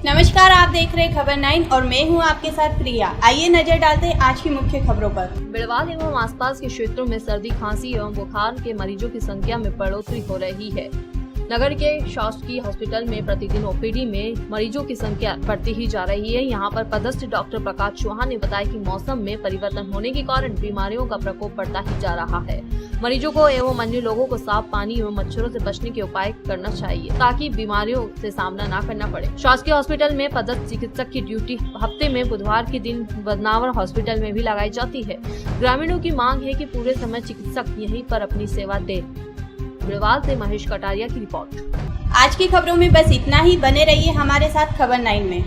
नमस्कार, आप देख रहे खबर 9 और मैं हूं आपके साथ प्रिया। आइए नजर डालते हैं आज की मुख्य खबरों पर। बिड़वाल एवं आसपास के क्षेत्रों में सर्दी, खांसी एवं बुखार के मरीजों की संख्या में बढ़ोतरी हो रही है। नगर के शासकीय हॉस्पिटल में प्रतिदिन ओपीडी में मरीजों की संख्या बढ़ती ही जा रही है। यहां पर पदस्थ डॉक्टर प्रकाश चौहान ने बताया कि मौसम में परिवर्तन होने के कारण बीमारियों का प्रकोप बढ़ता ही जा रहा है। मरीजों को एवं अन्य लोगों को साफ पानी एवं मच्छरों से बचने के उपाय करना चाहिए ताकि बीमारियों से सामना न करना पड़े। शासकीय हॉस्पिटल में पदस्थ चिकित्सक की ड्यूटी हफ्ते में बुधवार के दिन बदनावर हॉस्पिटल में भी लगाई जाती है। ग्रामीणों की मांग है कि पूरे समय चिकित्सक यहीं पर अपनी सेवा दे। बिड़वाल से महेश कटारिया की रिपोर्ट। आज की खबरों में बस इतना ही। बने रहिए हमारे साथ खबर 9 में।